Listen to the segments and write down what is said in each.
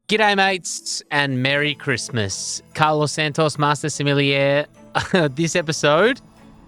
G'day, mates, and Merry Christmas. Carlos Santos, Master Sommelier. This episode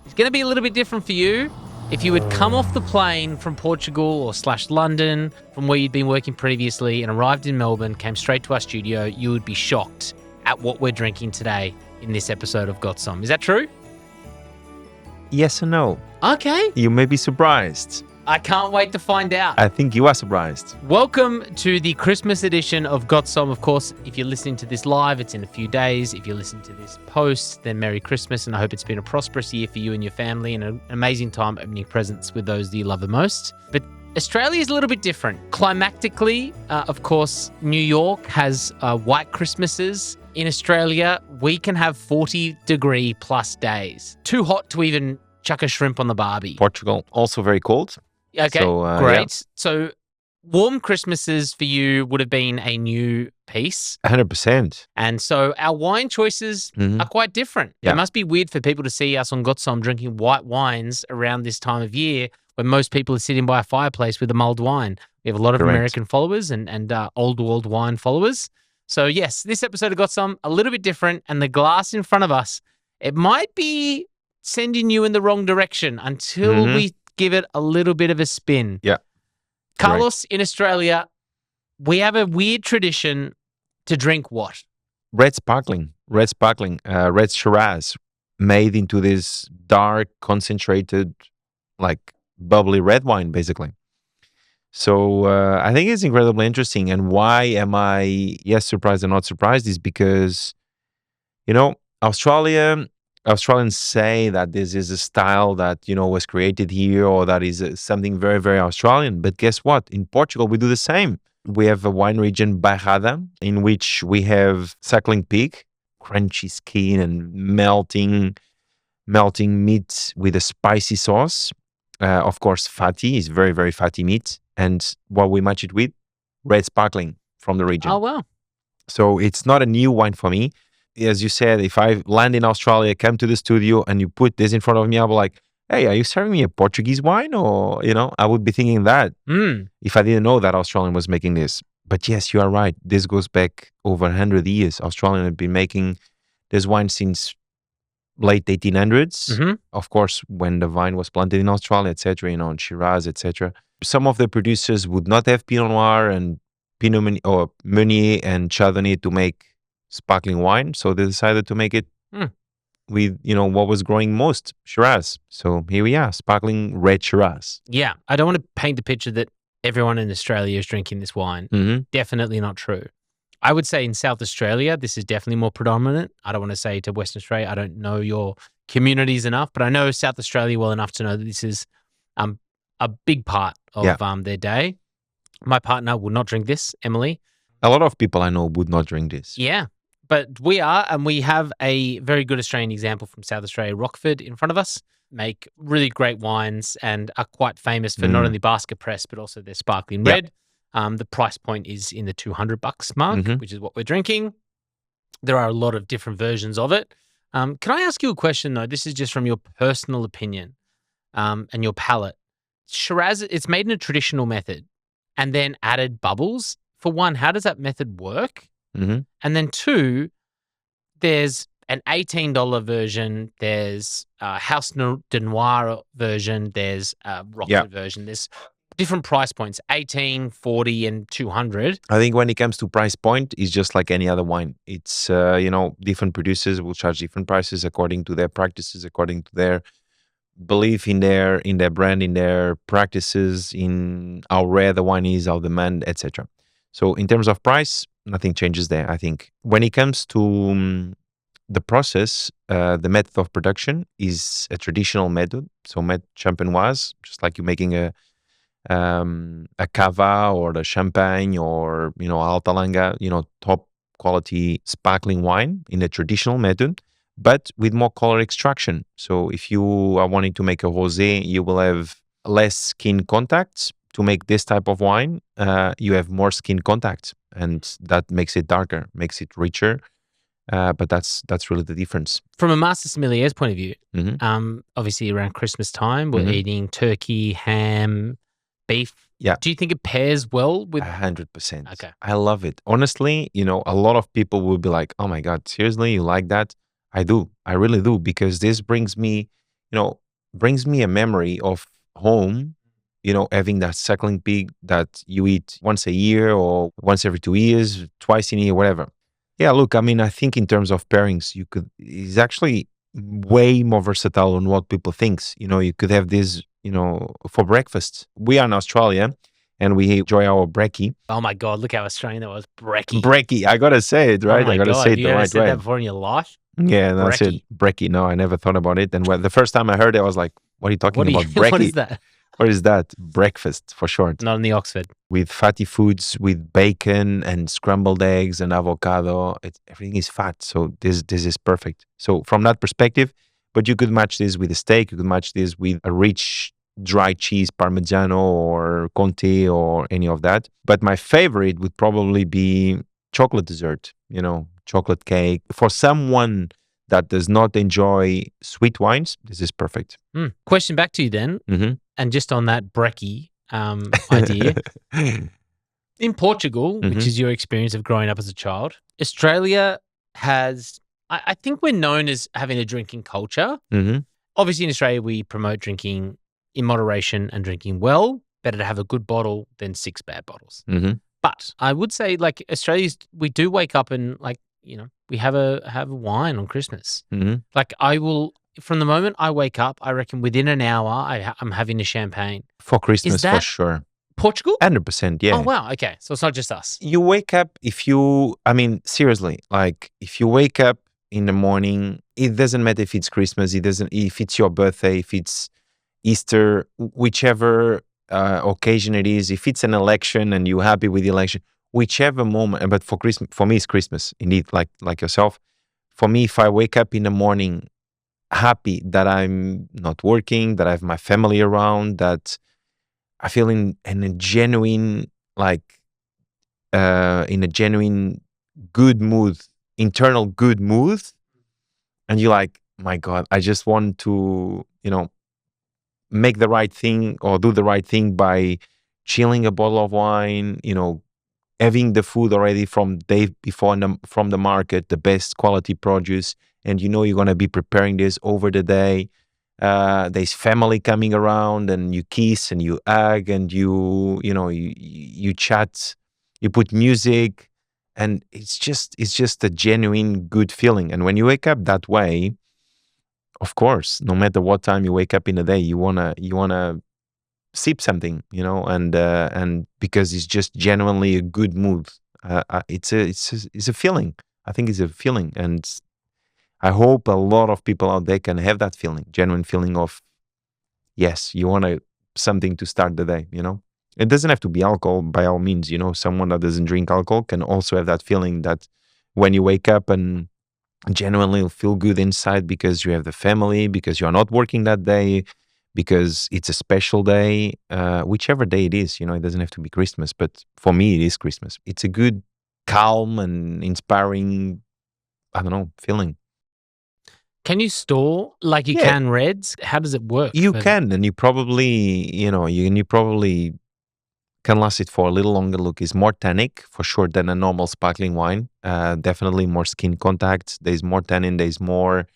is going to be a little bit different for you. If you had come off the plane from Portugal or / London, from where you'd been working previously, and arrived in Melbourne, came straight to our studio, you would be shocked at what we're drinking today in this episode of Got Somme. Is that true? Yes and no. Okay. You may be surprised. I can't wait to find out. I think you are surprised. Welcome to the Christmas edition of Got Somme. Of course, if you're listening to this live, it's in a few days. If you're listening to this post, then Merry Christmas, and I hope it's been a prosperous year for you and your family and an amazing time opening presents with those that you love the most. But Australia is a little bit different. Climactically, of course, New York has white Christmases. In Australia, we can have 40-degree plus days. Too hot to even chuck a shrimp on the barbie. Portugal, also very cold. Okay, So, great. yeah. So warm Christmases for you would have been a new piece. 100%. And so our wine choices are quite different. Yeah. It must be weird for people to see us on Got Somme drinking white wines around this time of year when most people are sitting by a fireplace with a mulled wine. We have a lot of Correct. American followers and old world wine followers. So yes, this episode of Got Somme, a little bit different. And the glass in front of us, it might be sending you in the wrong direction until we give it a little bit of a spin. Yeah. Carlos, in Australia, we have a weird tradition to drink what? Red sparkling, red Shiraz, made into this dark, concentrated, like bubbly red wine, basically. So I think it's incredibly interesting. And why am I, yes, surprised and not surprised is because, you know, Australians say that this is a style that, you know, was created here or that is something very, very Australian. But guess what? In Portugal, we do the same. We have a wine region, Bairrada, in which we have suckling pig, crunchy skin and melting meat with a spicy sauce. Of course, fatty is very, very fatty meat. And what we match it with? Red sparkling from the region. Oh, wow. So it's not a new wine for me. As you said, if I land in Australia, come to the studio and you put this in front of me, I'll be like, hey, are you serving me a Portuguese wine? Or, you know, I would be thinking that if I didn't know that Australian was making this. But yes, you are right. This goes back over 100 years. Australian have been making this wine since late 1800s. Of course, when the vine was planted in Australia, etc., you know, in Shiraz, etc. Some of the producers would not have Pinot Noir and Pinot Meunier and Chardonnay to make sparkling wine, so they decided to make it with, you know, what was growing most, Shiraz. So here we are, sparkling red Shiraz. Yeah, I don't want to paint the picture that everyone in Australia is drinking this wine. Definitely not true. I would say in South Australia, this is definitely more predominant. I don't want to say to Western Australia, I don't know your communities enough, but I know South Australia well enough to know that this is a big part of their day. My partner will not drink this, Emily. A lot of people I know would not drink this. Yeah. But we are, and we have a very good Australian example from South Australia, Rockford, in front of us. Make really great wines and are quite famous for not only basket press, but also their sparkling red. The price point is in the $200 mark, which is what we're drinking. There are a lot of different versions of it. Can I ask you a question, though? This is just from your personal opinion and your palate. Shiraz, it's made in a traditional method and then added bubbles. For one, how does that method work? And then two, there's an $18 version, there's a House de Noir version, there's a Rockford version. There's different price points, 18, 40, and 200. I think when it comes to price point, it's just like any other wine. It's, you know, different producers will charge different prices according to their practices, according to their belief in their brand, in their practices, in how rare the wine is, how demand, etc. So in terms of price, nothing changes there, I think. When it comes to the process, the method of production is a traditional method. So method champenoise, just like you're making a cava or the champagne or, you know, alta langa, you know, top quality sparkling wine in a traditional method, but with more color extraction. So if you are wanting to make a rosé, you will have less skin contacts. To make this type of wine, you have more skin contact, and that makes it darker, makes it richer. But that's really the difference. From a master sommelier's point of view, obviously around Christmas time, we're eating turkey, ham, beef. Yeah. Do you think it pairs well with? 100%. Okay. I love it. Honestly, a lot of people will be like, "Oh my God, seriously, you like that?" I do. I really do because this brings me a memory of home. Having that suckling pig that you eat once a year or once every 2 years, twice in a year, whatever. Yeah, look, I mean, I think in terms of pairings, it's actually way more versatile on what people thinks. You could have this, for breakfast. We are in Australia and we enjoy our brekkie. Oh my God, look how Australian that was. Brekkie. Brekkie, I gotta say it, Oh right? my I gotta God, say have it you the ever right said way. that before in your life? Yeah, that's it. Brekkie. Brekkie. No, I never thought about it. And the first time I heard it, I was like, what are you talking about? What is Brekkie? that? What is that? Breakfast for short. Not in the Oxford. With fatty foods, with bacon and scrambled eggs and avocado. Everything is fat. So this is perfect. So from that perspective, but you could match this with a steak. You could match this with a rich dry cheese, Parmigiano or Conti or any of that. But my favorite would probably be chocolate dessert, chocolate cake. For someone that does not enjoy sweet wines, this is perfect. Question back to you then, Mm-hmm. and just on that brekkie idea. In Portugal, which is your experience of growing up as a child, Australia has, I think we're known as having a drinking culture. Mm-hmm. Obviously, in Australia, we promote drinking in moderation and drinking well. Better to have a good bottle than 6 bad bottles. Mm-hmm. But I would say, like Australia's, we do wake up and we have a wine on Christmas. Mm-hmm. Like I will, from the moment I wake up, I reckon within an hour, I'm having a champagne. For Christmas, Is that for sure. Portugal? 100%, yeah. Oh, wow. Okay. So it's not just us. You wake up seriously, like if you wake up in the morning, it doesn't matter if it's Christmas, if it's your birthday, if it's Easter, whichever occasion it is, if it's an election and you're happy with the election, whichever moment. But for Christmas, for me, it's Christmas. Indeed, like yourself. For me, if I wake up in the morning happy that I'm not working, that I have my family around, that I feel in a genuine good mood, internal good mood, and you're like, my God, I just want to, make the right thing or do the right thing by chilling a bottle of wine, having the food already from day before from the market, the best quality produce, and you're going to be preparing this over the day. There's family coming around and you kiss and you hug and you chat, you put music, and it's just a genuine good feeling. And when you wake up that way, of course, no matter what time you wake up in the day, you wanna sip something, and because it's just genuinely a good mood. It's a feeling. I think it's a feeling, and I hope a lot of people out there can have that feeling, genuine feeling of yes, you want something to start the day. It doesn't have to be alcohol by all means. Someone that doesn't drink alcohol can also have that feeling that when you wake up and genuinely feel good inside because you have the family, because you are not working that day, because it's a special day, whichever day it is. It doesn't have to be Christmas, but for me, it is Christmas. It's a good, calm and inspiring, I don't know, feeling. Can you store like you can reds? How does it work? You can, and you probably, you probably can last it for a little longer. Look, it's more tannic for sure than a normal sparkling wine. Definitely more skin contact. There's more tannin. There's more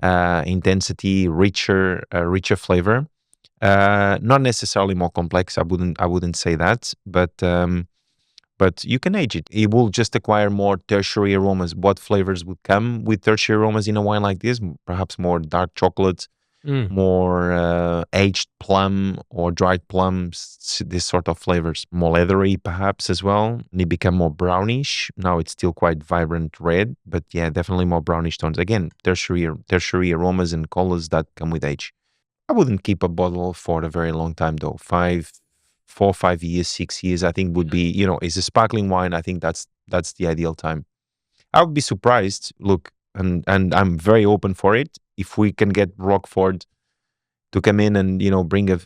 intensity, richer flavor. Not necessarily more complex. I wouldn't say that, but you can age it. It will just acquire more tertiary aromas. What flavors would come with tertiary aromas in a wine like this? Perhaps more dark chocolate, more aged plum or dried plums, this sort of flavors. More leathery perhaps as well. They become more brownish. Now it's still quite vibrant red, but yeah, definitely more brownish tones. Again, tertiary aromas and colors that come with age. I wouldn't keep a bottle for a very long time though. 4, 5 years, 6 years, I think would be, is a sparkling wine. I think that's the ideal time. I would be surprised, look, and I'm very open for it. If we can get Rockford to come in and, bring a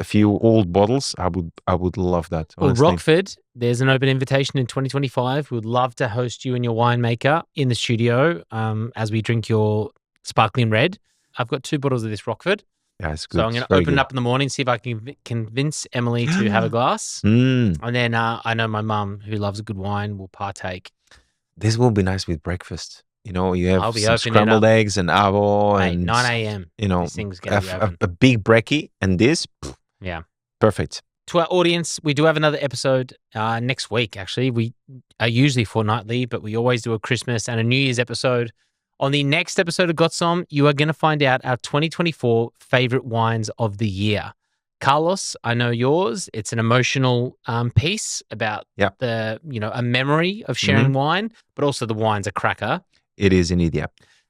few old bottles, I would love that. Well, honestly. Rockford, there's an open invitation in 2025. We would love to host you and your winemaker in the studio as we drink your sparkling red. I've got 2 bottles of this Rockford. Yeah, it's good. So I'm going It's to very open it good. up in the morning, see if I can convince Emily to have a glass. Mm, And then I know my mum, who loves a good wine, will partake. this will be nice with breakfast. You have I'll be some opening it scrambled up. eggs and avo Mate, and 9 a.m. This thing's going to be open. a big brekkie, and this, Yeah. perfect. To our audience, we do have another episode next week, actually. We are usually fortnightly, but we always do a Christmas and a New Year's episode. On the next episode of Got Somme, you are going to find out our 2024 favorite wines of the year. Carlos, I know yours. It's an emotional piece about a memory of sharing wine, but also the wine's a cracker. It is indeed, yeah.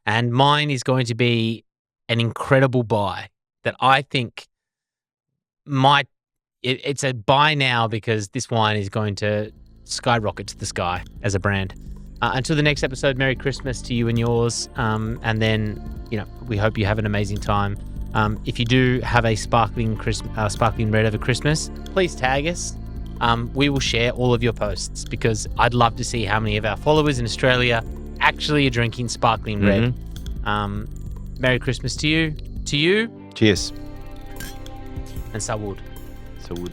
And mine is going to be an incredible buy that I think it's a buy now because this wine is going to skyrocket to the sky as a brand. Until the next episode, Merry Christmas to you and yours. And then, we hope you have an amazing time. If you do have a sparkling red over Christmas, please tag us. We will share all of your posts because I'd love to see how many of our followers in Australia actually are drinking sparkling red. Merry Christmas to you. Cheers. And Salud. So would.